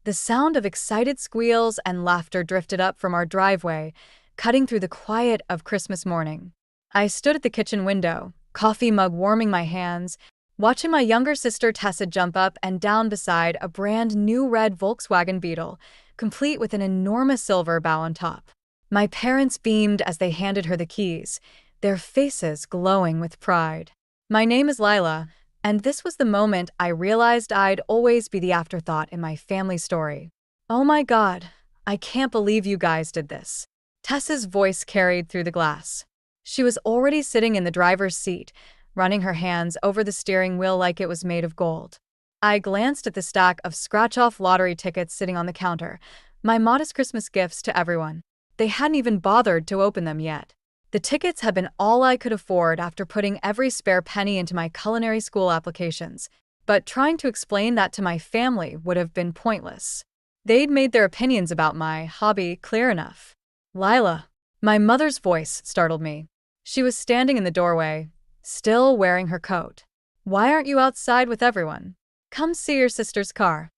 The sound of excited squeals and laughter drifted up from our driveway, cutting through the quiet of Christmas morning. I stood at the kitchen window, coffee mug warming my hands, watching my younger sister Tessa jump up and down beside a brand new red Volkswagen Beetle, complete with an enormous silver bow on top. My parents beamed as they handed her the keys, their faces glowing with pride. My name is Lila, and this was the moment I realized I'd always be the afterthought in my family story. "Oh my God, I can't believe you guys did this." Tessa's voice carried through the glass. She was already sitting in the driver's seat, running her hands over the steering wheel like it was made of gold. I glanced at the stack of scratch-off lottery tickets sitting on the counter, my modest Christmas gifts to everyone. They hadn't even bothered to open them yet. The tickets had been all I could afford after putting every spare penny into my culinary school applications, but trying to explain that to my family would have been pointless. They'd made their opinions about my hobby clear enough. "Lila." My mother's voice startled me. She was standing in the doorway, still wearing her coat. "Why aren't you outside with everyone? Come see your sister's car."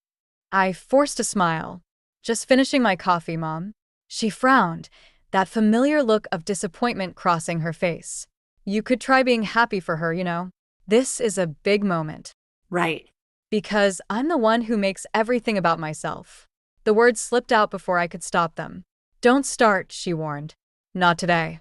I forced a smile. "Just finishing my coffee, Mom." She frowned, that familiar look of disappointment crossing her face. "You could try being happy for her, you know. This is a big moment." Right. "Because I'm the one who makes everything about myself." The words slipped out before I could stop them. "Don't start," she warned. "Not today."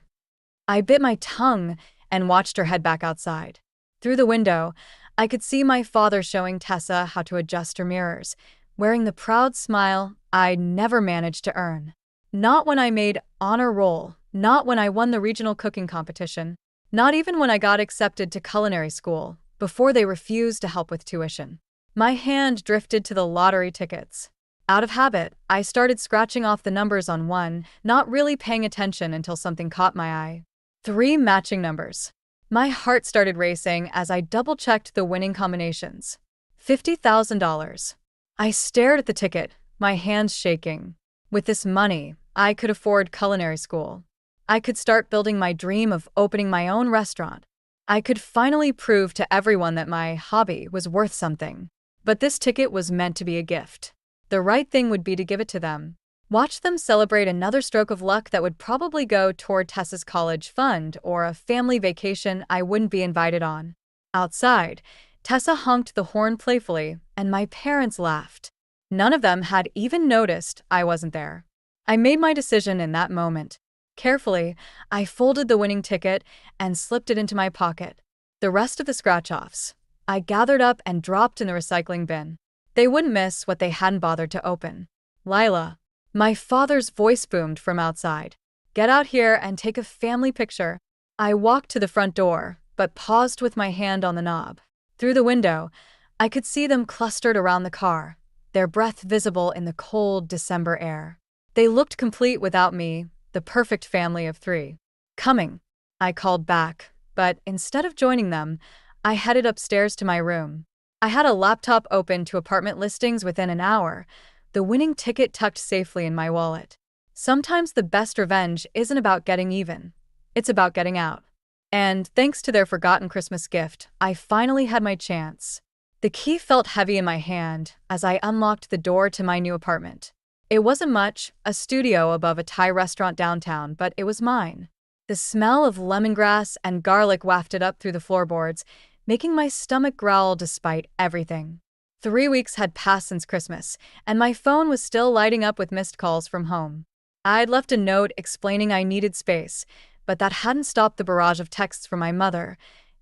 I bit my tongue and watched her head back outside. Through the window, I could see my father showing Tessa how to adjust her mirrors, wearing the proud smile I'd never managed to earn. Not when I made honor roll, not when I won the regional cooking competition, not even when I got accepted to culinary school, before they refused to help with tuition. My hand drifted to the lottery tickets. Out of habit, I started scratching off the numbers on one, not really paying attention until something caught my eye. 3 matching numbers. My heart started racing as I double-checked the winning combinations. $50,000. I stared at the ticket, my hands shaking. With this money, I could afford culinary school. I could start building my dream of opening my own restaurant. I could finally prove to everyone that my hobby was worth something. But this ticket was meant to be a gift. The right thing would be to give it to them. Watch them celebrate another stroke of luck that would probably go toward Tessa's college fund or a family vacation I wouldn't be invited on. Outside, Tessa honked the horn playfully, and my parents laughed. None of them had even noticed I wasn't there. I made my decision in that moment. Carefully, I folded the winning ticket and slipped it into my pocket. The rest of the scratch-offs, I gathered up and dropped in the recycling bin. They wouldn't miss what they hadn't bothered to open. "Lila." My father's voice boomed from outside. "Get out here and take a family picture." I walked to the front door, but paused with my hand on the knob. Through the window, I could see them clustered around the car, their breath visible in the cold December air. They looked complete without me, the perfect family of 3. "Coming," I called back, but instead of joining them, I headed upstairs to my room. I had a laptop open to apartment listings within an hour, the winning ticket tucked safely in my wallet. Sometimes the best revenge isn't about getting even. It's about getting out. And thanks to their forgotten Christmas gift, I finally had my chance. The key felt heavy in my hand as I unlocked the door to my new apartment. It wasn't much, a studio above a Thai restaurant downtown, but it was mine. The smell of lemongrass and garlic wafted up through the floorboards, making my stomach growl despite everything. 3 weeks had passed since Christmas, and my phone was still lighting up with missed calls from home. I'd left a note explaining I needed space, but that hadn't stopped the barrage of texts from my mother,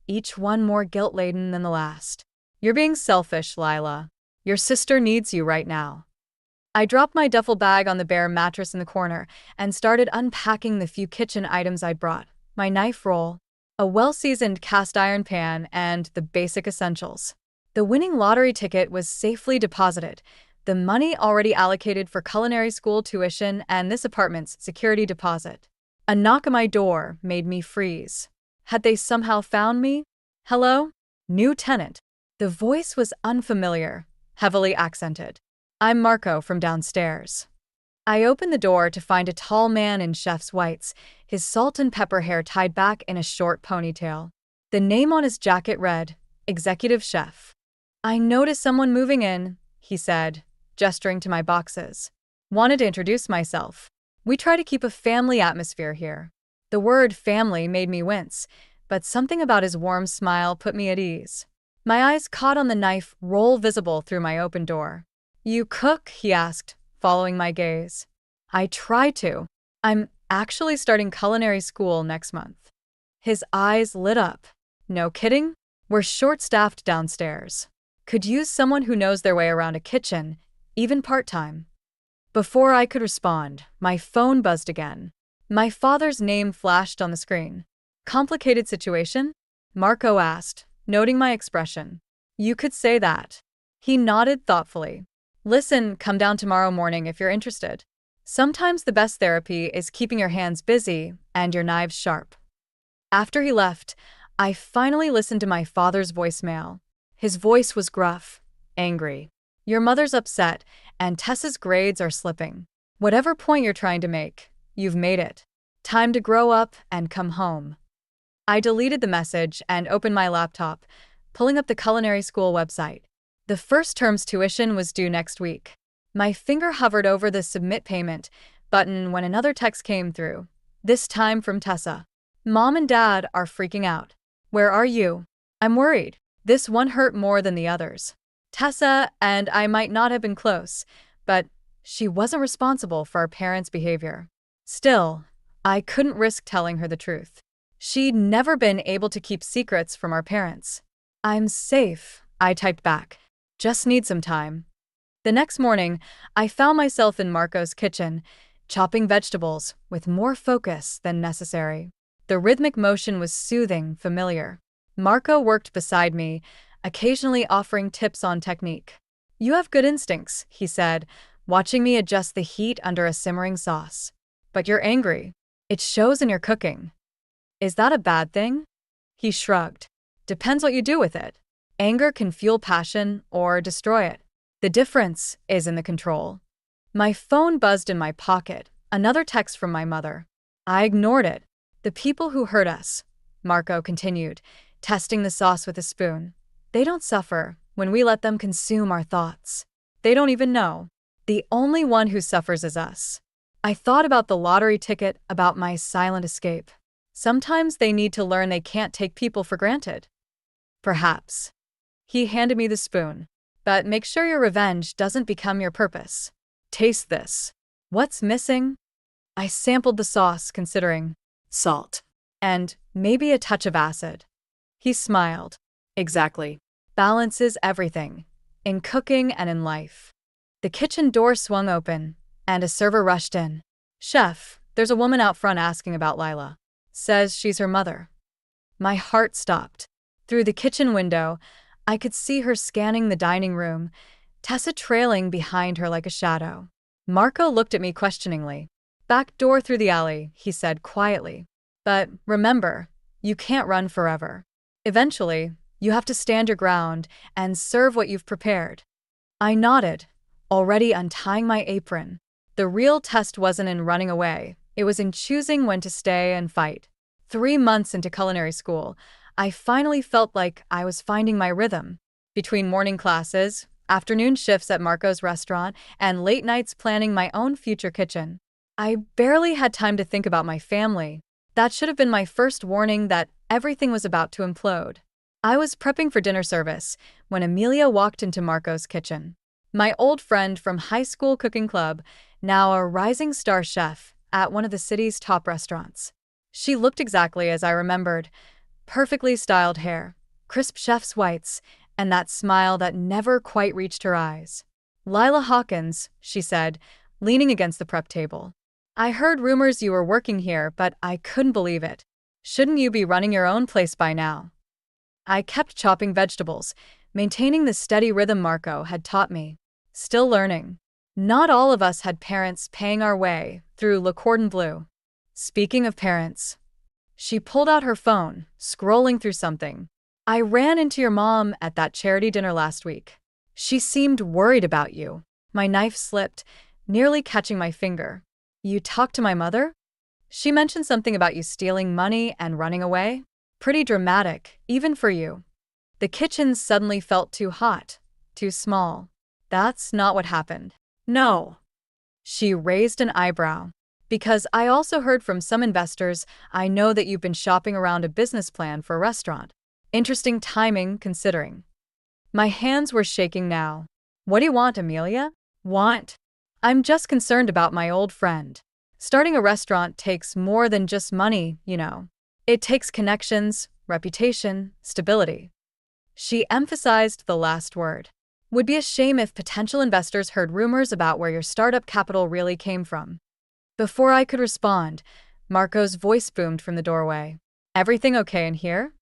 each one more guilt-laden than the last. "You're being selfish, Lila. Your sister needs you right now." I dropped my duffel bag on the bare mattress in the corner and started unpacking the few kitchen items I'd brought: my knife roll, a well-seasoned cast-iron pan, and the basic essentials. The winning lottery ticket was safely deposited, the money already allocated for culinary school tuition and this apartment's security deposit. A knock on my door made me freeze. Had they somehow found me? "Hello? New tenant." The voice was unfamiliar, heavily accented. "I'm Marco from downstairs." I opened the door to find a tall man in chef's whites, his salt and pepper hair tied back in a short ponytail. The name on his jacket read, "Executive Chef." "I noticed someone moving in," he said, gesturing to my boxes. Wanted to introduce myself. We try to keep a family atmosphere here. The word family made me wince, but something about his warm smile put me at ease. My eyes caught on the knife roll visible through my open door. "You cook?" he asked, following my gaze. "I try to. I'm actually starting culinary school next month." His eyes lit up. "No kidding? We're short-staffed downstairs. Could use someone who knows their way around a kitchen, even part-time." Before I could respond, my phone buzzed again. My father's name flashed on the screen. "Complicated situation?" Marco asked, noting my expression. "You could say that." He nodded thoughtfully. "Listen, come down tomorrow morning if you're interested. Sometimes the best therapy is keeping your hands busy and your knives sharp." After he left, I finally listened to my father's voicemail. His voice was gruff, angry. "Your mother's upset, and Tessa's grades are slipping. Whatever point you're trying to make, you've made it. Time to grow up and come home." I deleted the message and opened my laptop, pulling up the culinary school website. The first term's tuition was due next week. My finger hovered over the submit payment button when another text came through, this time from Tessa. "Mom and Dad are freaking out. Where are you? I'm worried." This one hurt more than the others. Tessa and I might not have been close, but she wasn't responsible for our parents' behavior. Still, I couldn't risk telling her the truth. She'd never been able to keep secrets from our parents. "I'm safe," I typed back. "Just need some time." The next morning, I found myself in Marco's kitchen, chopping vegetables with more focus than necessary. The rhythmic motion was soothing, familiar. Marco worked beside me, occasionally offering tips on technique. "You have good instincts," he said, watching me adjust the heat under a simmering sauce. "But you're angry. It shows in your cooking. Is that a bad thing?" He shrugged. "Depends what you do with it. Anger can fuel passion or destroy it. The difference is in the control." My phone buzzed in my pocket, another text from my mother. I ignored it. "The people who hurt us," Marco continued, testing the sauce with a spoon. "They don't suffer when we let them consume our thoughts. They don't even know. The only one who suffers is us." I thought about the lottery ticket, about my silent escape. Sometimes they need to learn they can't take people for granted. Perhaps. He handed me the spoon. "But make sure your revenge doesn't become your purpose. Taste this." "What's missing?" I sampled the sauce, considering. "Salt. And maybe a touch of acid." He smiled. "Exactly. Balance is everything. In cooking and in life." The kitchen door swung open, and a server rushed in. "Chef, there's a woman out front asking about Lila. Says she's her mother." My heart stopped. Through the kitchen window, I could see her scanning the dining room, Tessa trailing behind her like a shadow. Marco looked at me questioningly. "Back door through the alley," he said quietly. "But remember, you can't run forever. Eventually, you have to stand your ground and serve what you've prepared." I nodded, already untying my apron. The real test wasn't in running away, it was in choosing when to stay and fight. 3 months into culinary school, I finally felt like I was finding my rhythm. Between morning classes, afternoon shifts at Marco's restaurant, and late nights planning my own future kitchen, I barely had time to think about my family. That should have been my first warning that everything was about to implode. I was prepping for dinner service when Amelia walked into Marco's kitchen. My old friend from high school cooking club, now a rising star chef at one of the city's top restaurants. She looked exactly as I remembered. Perfectly styled hair, crisp chef's whites, and that smile that never quite reached her eyes. "Lila Hawkins," she said, leaning against the prep table. "I heard rumors you were working here, but I couldn't believe it. Shouldn't you be running your own place by now?" I kept chopping vegetables, maintaining the steady rhythm Marco had taught me. Still learning. Not all of us had parents paying our way through Le Cordon Bleu. Speaking of parents. She pulled out her phone, scrolling through something. "I ran into your mom at that charity dinner last week. She seemed worried about you." My knife slipped, nearly catching my finger. "You talked to my mother? She mentioned something about you stealing money and running away? Pretty dramatic, even for you." The kitchen suddenly felt too hot, too small. That's not what happened. No. She raised an eyebrow. Because I also heard from some investors, I know that you've been shopping around a business plan for a restaurant. Interesting timing, considering. My hands were shaking now. What do you want, Amelia? Want? I'm just concerned about my old friend. Starting a restaurant takes more than just money, you know. It takes connections, reputation, stability. She emphasized the last word. Would be a shame if potential investors heard rumors about where your startup capital really came from. Before I could respond, Marco's voice boomed from the doorway. Everything okay in here?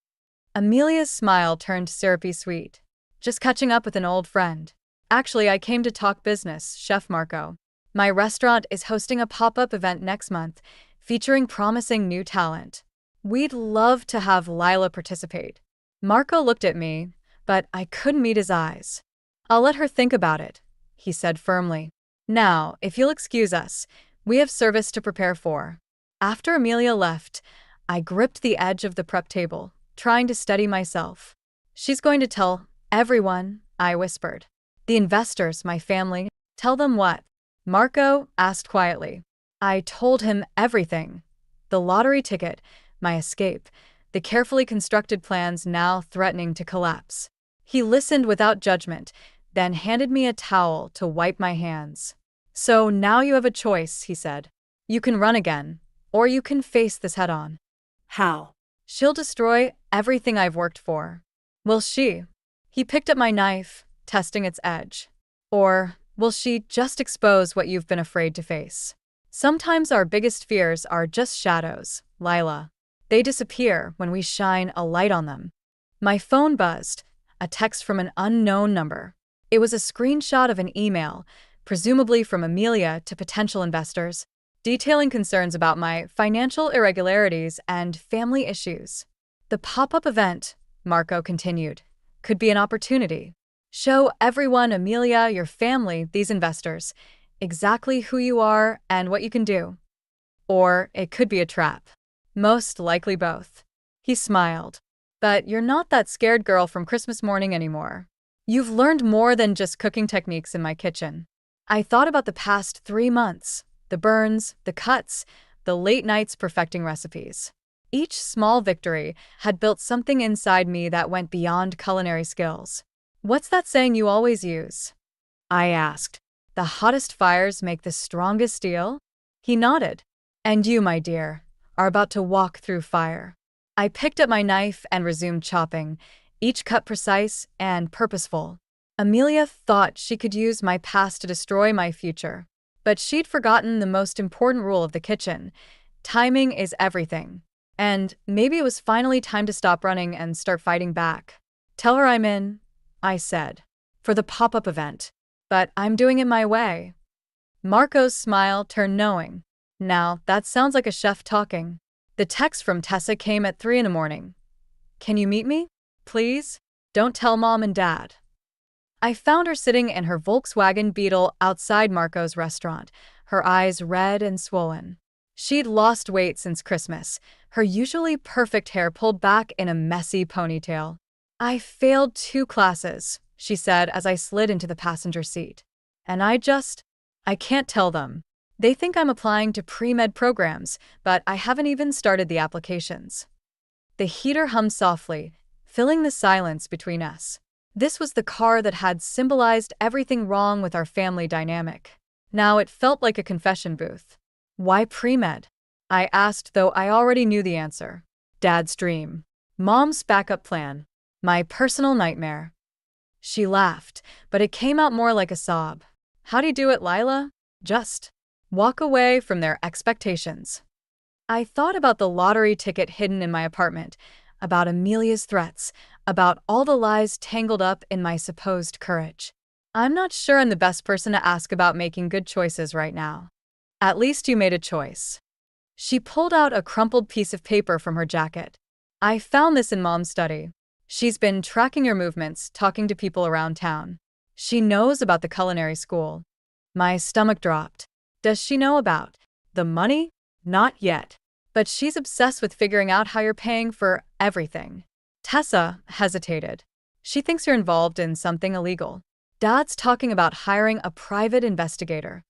Amelia's smile turned syrupy sweet. Just catching up with an old friend. Actually, I came to talk business, Chef Marco. My restaurant is hosting a pop-up event next month, featuring promising new talent. We'd love to have Lila participate. Marco looked at me, but I couldn't meet his eyes. I'll let her think about it, he said firmly. Now, if you'll excuse us, we have service to prepare for. After Amelia left, I gripped the edge of the prep table, trying to steady myself. She's going to tell everyone, I whispered. The investors, my family. Tell them what? Marco asked quietly. I told him everything. The lottery ticket, my escape, the carefully constructed plans now threatening to collapse. He listened without judgment, then handed me a towel to wipe my hands. So now you have a choice, he said. You can run again, or you can face this head-on. How? She'll destroy everything I've worked for. Will she? He picked up my knife, testing its edge. Or will she just expose what you've been afraid to face? Sometimes our biggest fears are just shadows, Lila. They disappear when we shine a light on them. My phone buzzed, a text from an unknown number. It was a screenshot of an email, presumably from Amelia to potential investors, detailing concerns about my financial irregularities and family issues. The pop-up event, Marco continued, could be an opportunity. Show everyone, Amelia, your family, these investors, exactly who you are and what you can do. Or it could be a trap. Most likely both. He smiled. But you're not that scared girl from Christmas morning anymore. You've learned more than just cooking techniques in my kitchen. I thought about the past 3 months, the burns, the cuts, the late nights perfecting recipes. Each small victory had built something inside me that went beyond culinary skills. What's that saying you always use? I asked. The hottest fires make the strongest steel? He nodded. And you, my dear, are about to walk through fire. I picked up my knife and resumed chopping, each cut precise and purposeful. Amelia thought she could use my past to destroy my future. But she'd forgotten the most important rule of the kitchen. Timing is everything. And maybe it was finally time to stop running and start fighting back. Tell her I'm in, I said, for the pop-up event. But I'm doing it my way. Marco's smile turned knowing. Now, that sounds like a chef talking. The text from Tessa came at 3 a.m. Can you meet me? Please? Don't tell Mom and Dad. I found her sitting in her Volkswagen Beetle outside Marco's restaurant, her eyes red and swollen. She'd lost weight since Christmas, her usually perfect hair pulled back in a messy ponytail. I failed 2 classes, she said as I slid into the passenger seat. And I can't tell them. They think I'm applying to pre-med programs, but I haven't even started the applications. The heater hummed softly, filling the silence between us. This was the car that had symbolized everything wrong with our family dynamic. Now it felt like a confession booth. Why pre-med? I asked, though I already knew the answer. Dad's dream. Mom's backup plan. My personal nightmare. She laughed, but it came out more like a sob. How'd he do it, Lila? Just walk away from their expectations. I thought about the lottery ticket hidden in my apartment, about Amelia's threats, about all the lies tangled up in my supposed courage. I'm not sure I'm the best person to ask about making good choices right now. At least you made a choice. She pulled out a crumpled piece of paper from her jacket. I found this in Mom's study. She's been tracking your movements, talking to people around town. She knows about the culinary school. My stomach dropped. Does she know about the money? Not yet. But she's obsessed with figuring out how you're paying for everything. Tessa hesitated. She thinks you're involved in something illegal. Dad's talking about hiring a private investigator.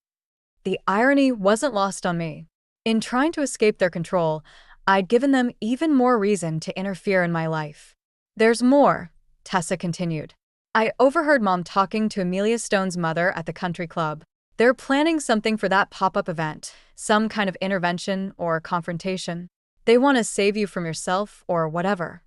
The irony wasn't lost on me. In trying to escape their control, I'd given them even more reason to interfere in my life. There's more, Tessa continued. I overheard Mom talking to Amelia Stone's mother at the country club. They're planning something for that pop-up event, some kind of intervention or confrontation. They want to save you from yourself or whatever.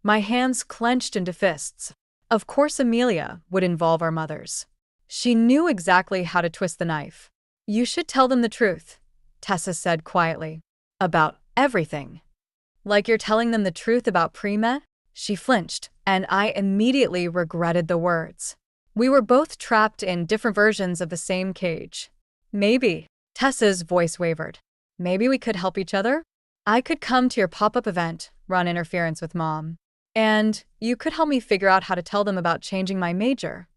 My hands clenched into fists. Of course Amelia would involve our mothers. She knew exactly how to twist the knife. You should tell them the truth, Tessa said quietly. About everything. Like you're telling them the truth about pre-med? She flinched, and I immediately regretted the words. We were both trapped in different versions of the same cage. Maybe, Tessa's voice wavered. Maybe we could help each other? I could come to your pop-up event, run interference with Mom. And you could help me figure out how to tell them about changing my major.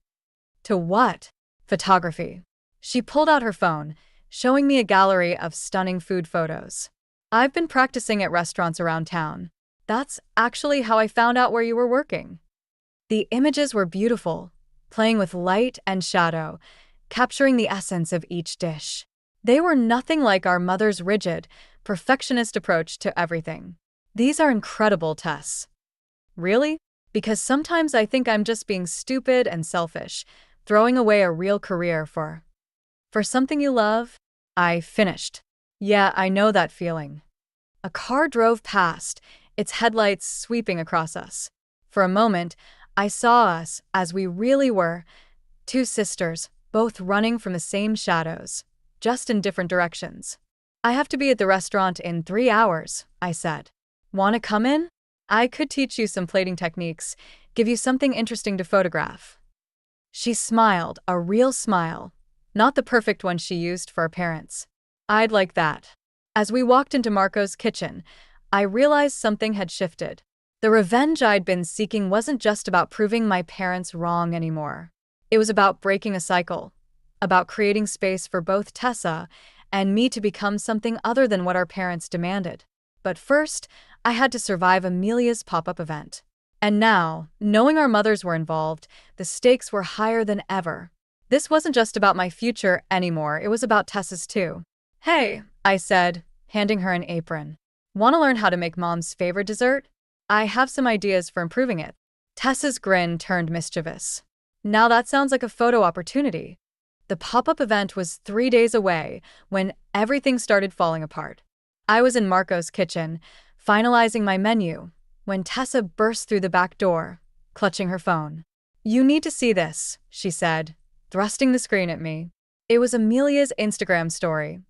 To what? Photography. She pulled out her phone, showing me a gallery of stunning food photos. I've been practicing at restaurants around town. That's actually how I found out where you were working. The images were beautiful, playing with light and shadow, capturing the essence of each dish. They were nothing like our mother's rigid, perfectionist approach to everything. These are incredible, Tess. Really? Because sometimes I think I'm just being stupid and selfish, throwing away a real career for something you love? I finished. Yeah, I know that feeling. A car drove past, its headlights sweeping across us. For a moment, I saw us as we really were, two sisters, both running from the same shadows, just in different directions. I have to be at the restaurant in 3 hours, I said. Want to come in? I could teach you some plating techniques, give you something interesting to photograph. She smiled, a real smile, not the perfect one she used for our parents. I'd like that. As we walked into Marco's kitchen, I realized something had shifted. The revenge I'd been seeking wasn't just about proving my parents wrong anymore. It was about breaking a cycle, about creating space for both Tessa and me to become something other than what our parents demanded. But first, I had to survive Amelia's pop-up event. And now, knowing our mothers were involved, the stakes were higher than ever. This wasn't just about my future anymore, it was about Tessa's too. Hey, I said, handing her an apron. Want to learn how to make Mom's favorite dessert? I have some ideas for improving it. Tessa's grin turned mischievous. Now that sounds like a photo opportunity. The pop-up event was 3 days away when everything started falling apart. I was in Marco's kitchen, finalizing my menu, when Tessa burst through the back door, clutching her phone. You need to see this, she said, thrusting the screen at me. It was Amelia's Instagram story.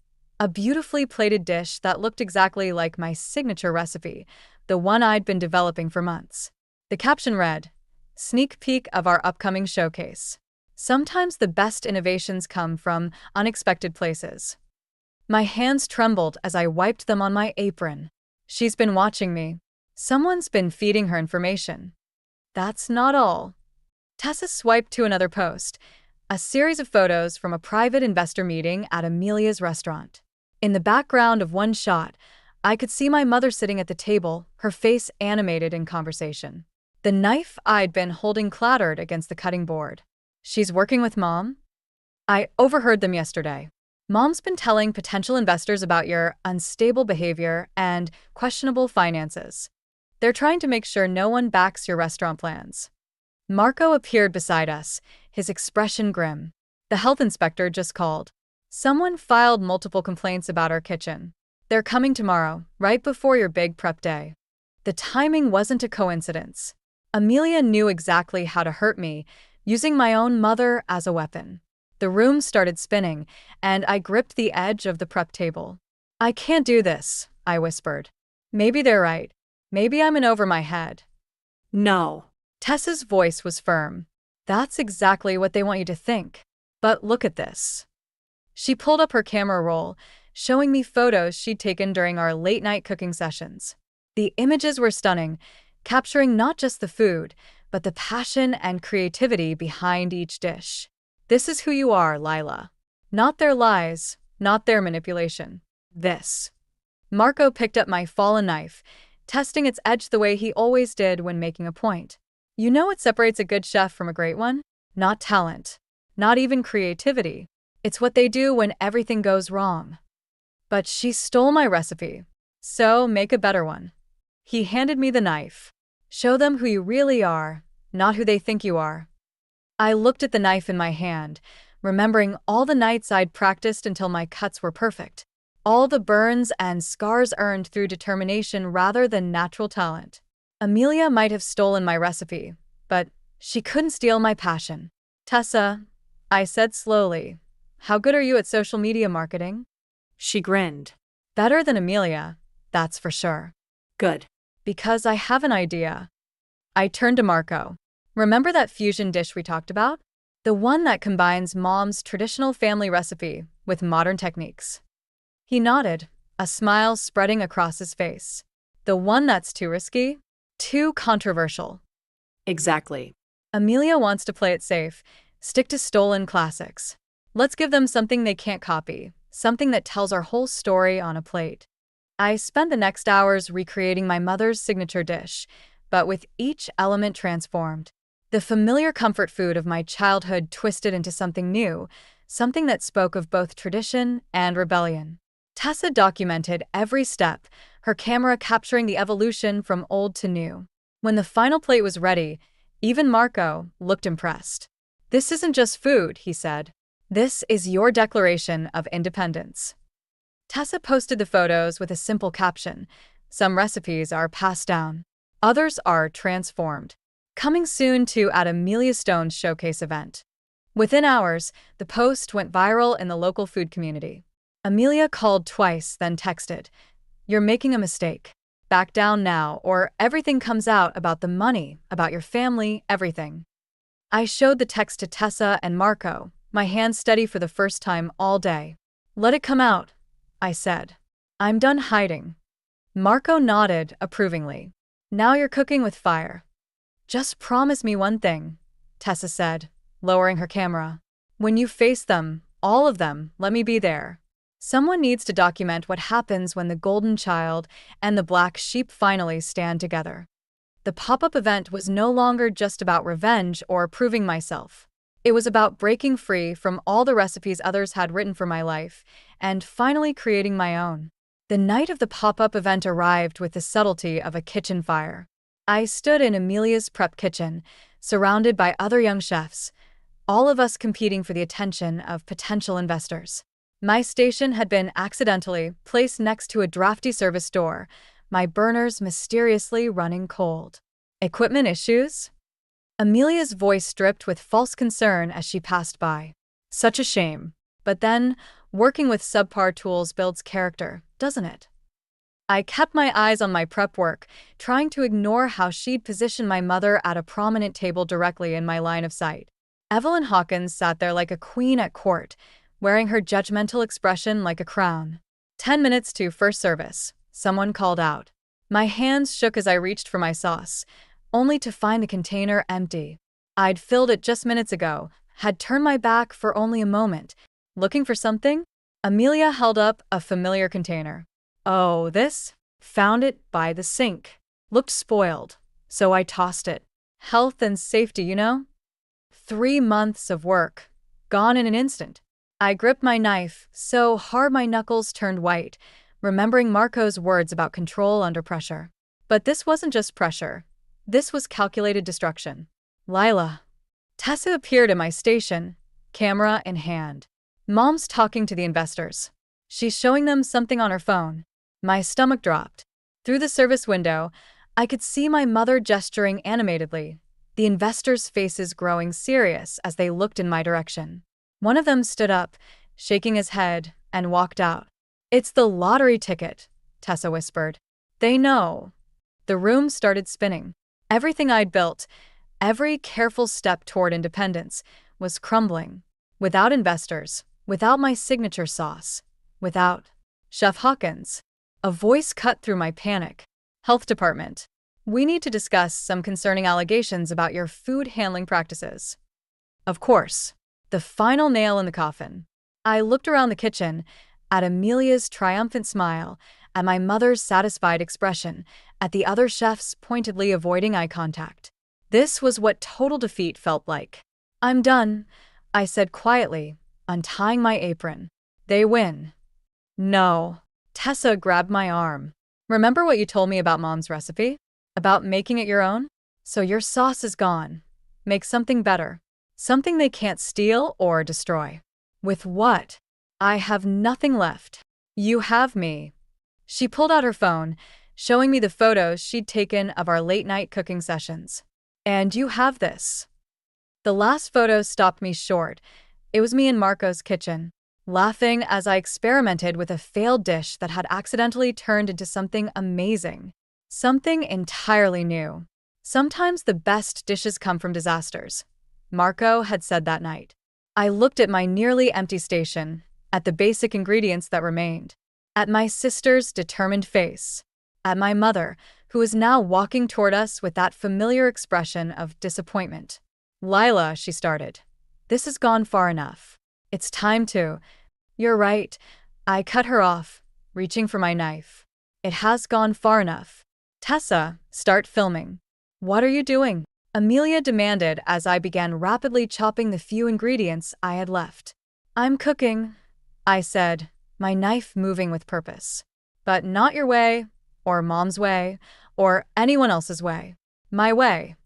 A beautifully plated dish that looked exactly like my signature recipe, the one I'd been developing for months. The caption read, "Sneak peek of our upcoming showcase. Sometimes the best innovations come from unexpected places." My hands trembled as I wiped them on my apron. She's been watching me. Someone's been feeding her information. That's not all. Tessa swiped to another post, a series of photos from a private investor meeting at Amelia's restaurant. In the background of one shot, I could see my mother sitting at the table, her face animated in conversation. The knife I'd been holding clattered against the cutting board. She's working with Mom? I overheard them yesterday. Mom's been telling potential investors about your unstable behavior and questionable finances. They're trying to make sure no one backs your restaurant plans. Marco appeared beside us, his expression grim. The health inspector just called. Someone filed multiple complaints about our kitchen. They're coming tomorrow, right before your big prep day. The timing wasn't a coincidence. Amelia knew exactly how to hurt me, using my own mother as a weapon. The room started spinning, and I gripped the edge of the prep table. I can't do this, I whispered. Maybe they're right. Maybe I'm in over my head. No. Tessa's voice was firm. That's exactly what they want you to think. But look at this. She pulled up her camera roll, showing me photos she'd taken during our late-night cooking sessions. The images were stunning, capturing not just the food, but the passion and creativity behind each dish. This is who you are, Lila. Not their lies, not their manipulation. This. Marco picked up my fallen knife, testing its edge the way he always did when making a point. You know what separates a good chef from a great one? not talent, not even creativity. It's what they do when everything goes wrong. But she stole my recipe. So make a better one. He handed me the knife. Show them who you really are, not who they think you are. I looked at the knife in my hand, remembering all the nights I'd practiced until my cuts were perfect. All the burns and scars earned through determination rather than natural talent. Amelia might have stolen my recipe, but she couldn't steal my passion. Tessa, I said slowly, how good are you at social media marketing? She grinned. Better than Amelia, that's for sure. Good. Because I have an idea. I turned to Marco. Remember that fusion dish we talked about? The one that combines Mom's traditional family recipe with modern techniques. He nodded, a smile spreading across his face. The one that's too risky? Too controversial. Exactly. Amelia wants to play it safe, stick to stolen classics. Let's give them something they can't copy, something that tells our whole story on a plate. I spent the next hours recreating my mother's signature dish, but with each element transformed. The familiar comfort food of my childhood twisted into something new, something that spoke of both tradition and rebellion. Tessa documented every step, her camera capturing the evolution from old to new. When the final plate was ready, even Marco looked impressed. This isn't just food, he said. This is your declaration of independence. Tessa posted the photos with a simple caption. Some recipes are passed down. Others are transformed. Coming soon to at Amelia Stone's showcase event. Within hours, the post went viral in the local food community. Amelia called twice, then texted, "You're making a mistake. Back down now, or everything comes out about the money, about your family, everything." I showed the text to Tessa and Marco, my hands steady for the first time all day. "Let it come out," I said. "I'm done hiding." Marco nodded approvingly. "Now you're cooking with fire." "Just promise me one thing," Tessa said, lowering her camera. "When you face them, all of them, let me be there. Someone needs to document what happens when the golden child and the black sheep finally stand together." The pop-up event was no longer just about revenge or proving myself. It was about breaking free from all the recipes others had written for my life and finally creating my own. The night of the pop-up event arrived with the subtlety of a kitchen fire. I stood in Amelia's prep kitchen, surrounded by other young chefs, all of us competing for the attention of potential investors. My station had been accidentally placed next to a drafty service door, my burners mysteriously running cold. "Equipment issues?" Amelia's voice dripped with false concern as she passed by. "Such a shame. But then, working with subpar tools builds character, doesn't it?" I kept my eyes on my prep work, trying to ignore how she'd positioned my mother at a prominent table directly in my line of sight. Evelyn Hawkins sat there like a queen at court, wearing her judgmental expression like a crown. 10 minutes to first service, someone called out. My hands shook as I reached for my sauce, only to find the container empty. I'd filled it just minutes ago, had turned my back for only a moment. Looking for something? Amelia held up a familiar container. "Oh, this? Found it by the sink. Looked spoiled, so I tossed it. Health and safety, you know? 3 months of work, gone in an instant." I gripped my knife so hard my knuckles turned white, remembering Marco's words about control under pressure. But this wasn't just pressure. This was calculated destruction. "Lila." Tessa appeared at my station, camera in hand. "Mom's talking to the investors. She's showing them something on her phone." My stomach dropped. Through the service window, I could see my mother gesturing animatedly, the investors' faces growing serious as they looked in my direction. One of them stood up, shaking his head, and walked out. "It's the lottery ticket," Tessa whispered. "They know." The room started spinning. Everything I'd built, every careful step toward independence, was crumbling. Without investors, without my signature sauce, without Chef Hawkins. A voice cut through my panic. "Health Department. We need to discuss some concerning allegations about your food handling practices." Of course. The final nail in the coffin. I looked around the kitchen, at Amelia's triumphant smile, at my mother's satisfied expression, at the other chefs pointedly avoiding eye contact. This was what total defeat felt like. I'm done, I said quietly, untying my apron. They win. No. Tessa grabbed my arm. Remember what you told me about Mom's recipe? About making it your own? So your sauce is gone. Make something better. Something they can't steal or destroy. With what? I have nothing left. You have me. She pulled out her phone, showing me the photos she'd taken of our late-night cooking sessions. And you have this. The last photo stopped me short. It was me in Marco's kitchen, laughing as I experimented with a failed dish that had accidentally turned into something amazing. Something entirely new. Sometimes the best dishes come from disasters. Marco had said that night. I looked at my nearly empty station, at the basic ingredients that remained, at my sister's determined face, at my mother, who was now walking toward us with that familiar expression of disappointment. Lila, she started. This has gone far enough. It's time to. You're right. I cut her off, reaching for my knife. It has gone far enough. Tessa, start filming. What are you doing? Amelia demanded as I began rapidly chopping the few ingredients I had left. I'm cooking, I said, my knife moving with purpose. But not your way, or Mom's way, or anyone else's way. My way.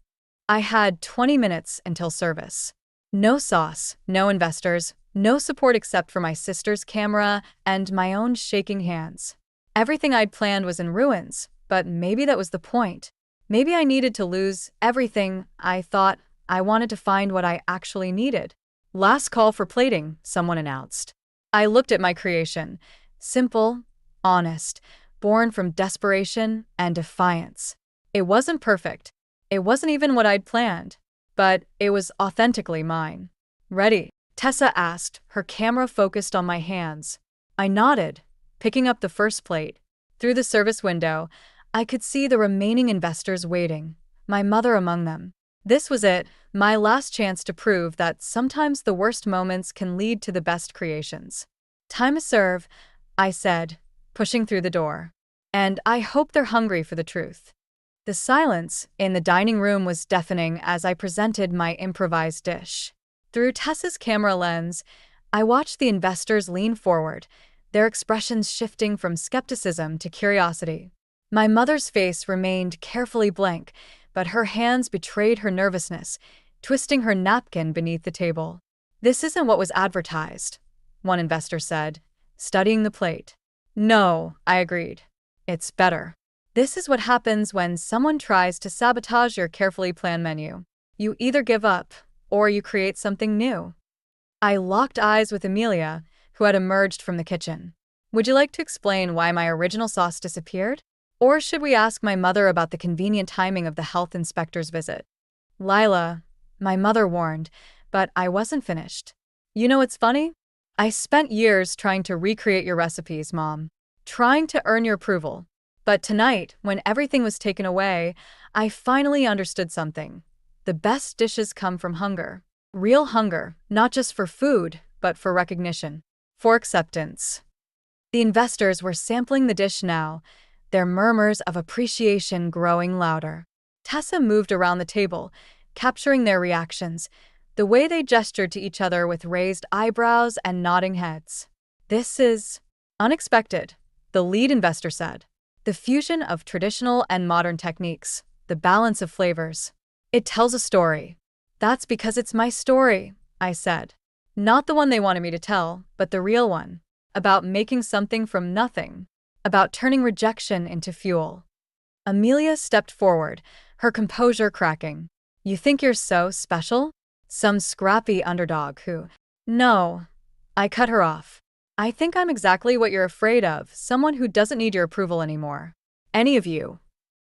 I had 20 minutes until service. No sauce, no investors, no support except for my sister's camera and my own shaking hands. Everything I'd planned was in ruins, but maybe that was the point. Maybe I needed to lose everything I thought. I wanted to find what I actually needed. Last call for plating, someone announced. I looked at my creation. Simple, honest, born from desperation and defiance. It wasn't perfect. It wasn't even what I'd planned, but it was authentically mine. Ready? Tessa asked, her camera focused on my hands. I nodded, picking up the first plate. Through the service window, I could see the remaining investors waiting, my mother among them. This was it, my last chance to prove that sometimes the worst moments can lead to the best creations. Time to serve, I said, pushing through the door. And I hope they're hungry for the truth. The silence in the dining room was deafening as I presented my improvised dish. Through Tessa's camera lens, I watched the investors lean forward, their expressions shifting from skepticism to curiosity. My mother's face remained carefully blank, but her hands betrayed her nervousness, twisting her napkin beneath the table. This isn't what was advertised, one investor said, studying the plate. No, I agreed. It's better. This is what happens when someone tries to sabotage your carefully planned menu. You either give up, or you create something new. I locked eyes with Amelia, who had emerged from the kitchen. Would you like to explain why my original sauce disappeared? Or should we ask my mother about the convenient timing of the health inspector's visit? Lila, my mother warned, but I wasn't finished. You know what's funny? I spent years trying to recreate your recipes, Mom. Trying to earn your approval. But tonight, when everything was taken away, I finally understood something. The best dishes come from hunger. Real hunger, not just for food, but for recognition. For acceptance. The investors were sampling the dish now, their murmurs of appreciation growing louder. Tessa moved around the table, capturing their reactions, the way they gestured to each other with raised eyebrows and nodding heads. This is unexpected, the lead investor said. The fusion of traditional and modern techniques, the balance of flavors. It tells a story. That's because it's my story, I said. Not the one they wanted me to tell, but the real one. About making something from nothing. About turning rejection into fuel. Amelia stepped forward, her composure cracking. You think you're so special? Some scrappy underdog who… No. I cut her off. I think I'm exactly what you're afraid of, someone who doesn't need your approval anymore. Any of you.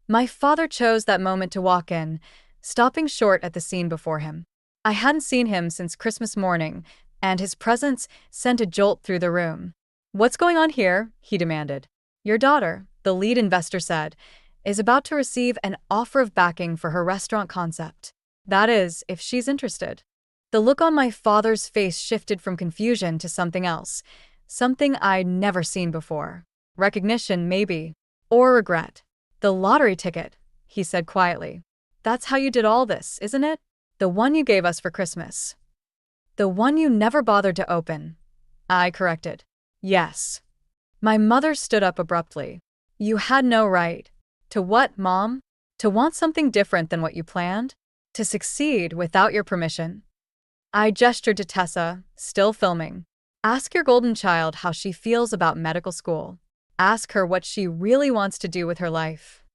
My father chose that moment to walk in, stopping short at the scene before him. I hadn't seen him since Christmas morning, and his presence sent a jolt through the room. What's going on here? He demanded. Your daughter, the lead investor said, is about to receive an offer of backing for her restaurant concept. That is, if she's interested. The look on my father's face shifted from confusion to something else. Something I'd never seen before. Recognition, maybe. Or regret. The lottery ticket, he said quietly. That's how you did all this, isn't it? The one you gave us for Christmas. The one you never bothered to open. I corrected. Yes. My mother stood up abruptly. You had no right. To what, Mom? To want something different than what you planned? To succeed without your permission? I gestured to Tessa, still filming. Ask your golden child how she feels about medical school. Ask her what she really wants to do with her life.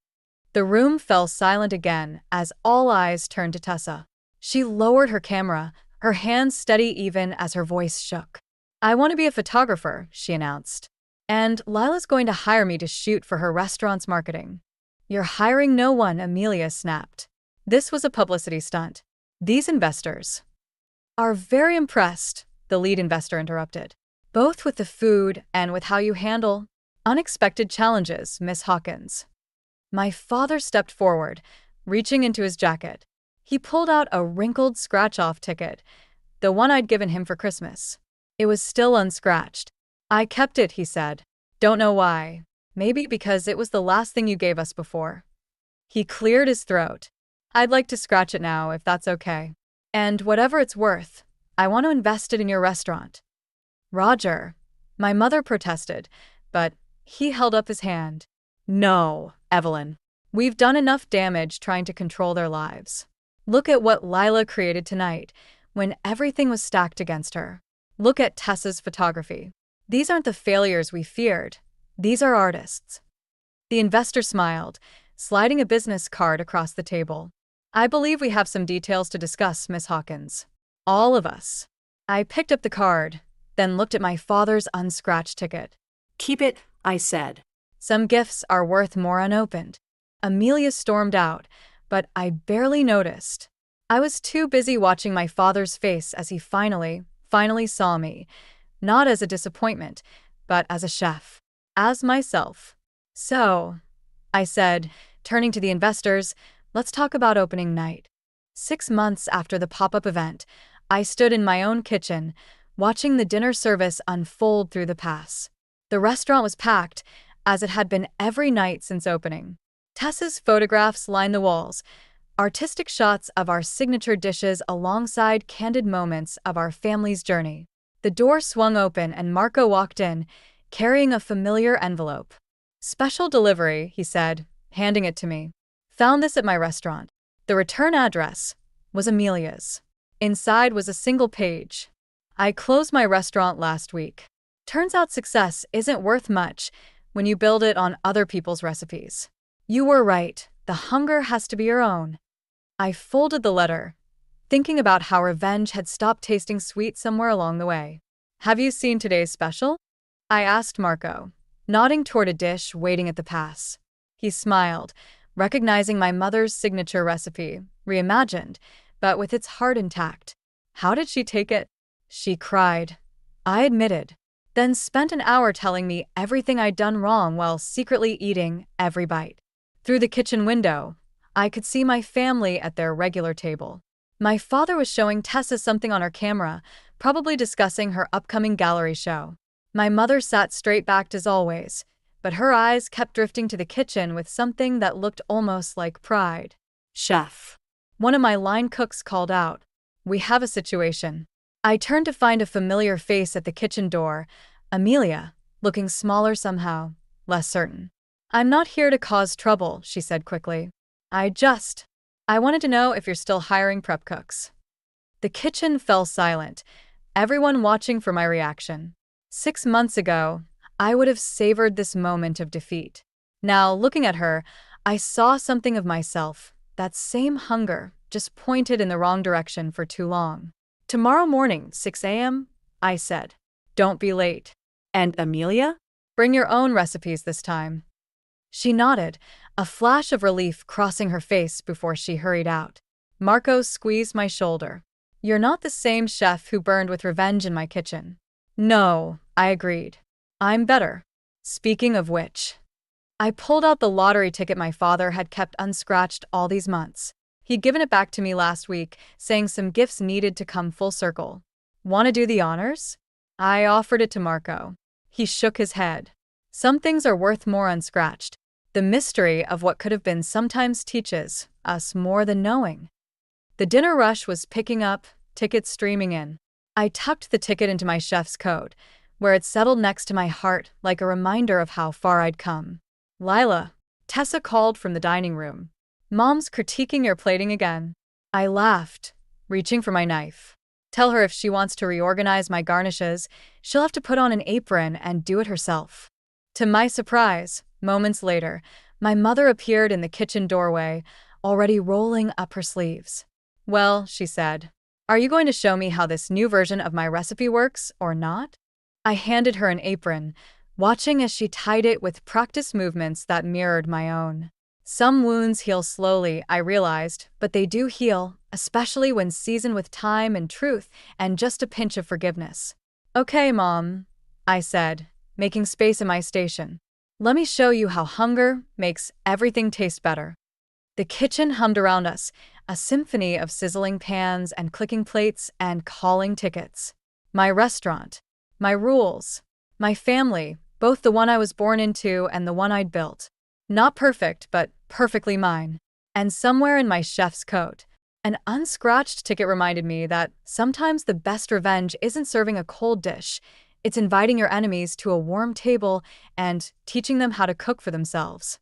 The room fell silent again as all eyes turned to Tessa. She lowered her camera, her hands steady even as her voice shook. I want to be a photographer, she announced. And Lila's going to hire me to shoot for her restaurant's marketing. You're hiring no one, Amelia snapped. This was a publicity stunt. These investors are very impressed, the lead investor interrupted. Both with the food and with how you handle unexpected challenges, Miss Hawkins. My father stepped forward, reaching into his jacket. He pulled out a wrinkled scratch-off ticket, the one I'd given him for Christmas. It was still unscratched. I kept it, he said. Don't know why. Maybe because it was the last thing you gave us before. He cleared his throat. I'd like to scratch it now, if that's okay. And whatever it's worth, I want to invest it in your restaurant. Roger. My mother protested, but he held up his hand. No, Evelyn. We've done enough damage trying to control their lives. Look at what Lila created tonight, when everything was stacked against her. Look at Tessa's photography. These aren't the failures we feared. These are artists. The investor smiled, sliding a business card across the table. I believe we have some details to discuss, Miss Hawkins. All of us. I picked up the card, then looked at my father's unscratched ticket. Keep it, I said. Some gifts are worth more unopened. Amelia stormed out, but I barely noticed. I was too busy watching my father's face as he finally saw me, not as a disappointment, but as a chef, as myself. So, I said, turning to the investors, let's talk about opening night. 6 months after the pop-up event, I stood in my own kitchen, watching the dinner service unfold through the pass. The restaurant was packed, as it had been every night since opening. Tessa's photographs lined the walls, artistic shots of our signature dishes alongside candid moments of our family's journey. The door swung open and Marco walked in, carrying a familiar envelope. Special delivery, he said, handing it to me. Found this at my restaurant. The return address was Amelia's. Inside was a single page. I closed my restaurant last week. Turns out success isn't worth much when you build it on other people's recipes. You were right. The hunger has to be your own. I folded the letter, thinking about how revenge had stopped tasting sweet somewhere along the way. Have you seen today's special? I asked Marco, nodding toward a dish waiting at the pass. He smiled, recognizing my mother's signature recipe, reimagined, but with its heart intact. How did she take it? She cried. I admitted, then spent an hour telling me everything I'd done wrong while secretly eating every bite. Through the kitchen window, I could see my family at their regular table. My father was showing Tessa something on her camera, probably discussing her upcoming gallery show. My mother sat straight-backed as always, but her eyes kept drifting to the kitchen with something that looked almost like pride. Chef. One of my line cooks called out, "We have a situation." I turned to find a familiar face at the kitchen door, Amelia, looking smaller somehow, less certain. I'm not here to cause trouble, she said quickly. I wanted to know if you're still hiring prep cooks. The kitchen fell silent, everyone watching for my reaction. 6 months ago, I would have savored this moment of defeat. Now, looking at her, I saw something of myself, that same hunger, just pointed in the wrong direction for too long. Tomorrow morning, 6 a.m., I said. Don't be late. And Amelia? Bring your own recipes this time. She nodded, a flash of relief crossing her face before she hurried out. Marco squeezed my shoulder. You're not the same chef who burned with revenge in my kitchen. No, I agreed. I'm better. Speaking of which, I pulled out the lottery ticket my father had kept unscratched all these months. He'd given it back to me last week, saying some gifts needed to come full circle. Want to do the honors? I offered it to Marco. He shook his head. Some things are worth more unscratched. The mystery of what could have been sometimes teaches us more than knowing. The dinner rush was picking up, tickets streaming in. I tucked the ticket into my chef's coat, where it settled next to my heart like a reminder of how far I'd come. Lila, Tessa called from the dining room. Mom's critiquing your plating again. I laughed, reaching for my knife. Tell her if she wants to reorganize my garnishes, she'll have to put on an apron and do it herself. To my surprise, moments later, my mother appeared in the kitchen doorway, already rolling up her sleeves. Well, she said, are you going to show me how this new version of my recipe works or not? I handed her an apron, watching as she tied it with practiced movements that mirrored my own. Some wounds heal slowly, I realized, but they do heal, especially when seasoned with time and truth and just a pinch of forgiveness. Okay, Mom, I said, making space in my station. Let me show you how hunger makes everything taste better. The kitchen hummed around us, a symphony of sizzling pans and clicking plates and calling tickets. My restaurant, my rules, my family, both the one I was born into and the one I'd built. Not perfect, but perfectly mine. And somewhere in my chef's coat, an unscratched ticket reminded me that sometimes the best revenge isn't serving a cold dish, it's inviting your enemies to a warm table and teaching them how to cook for themselves.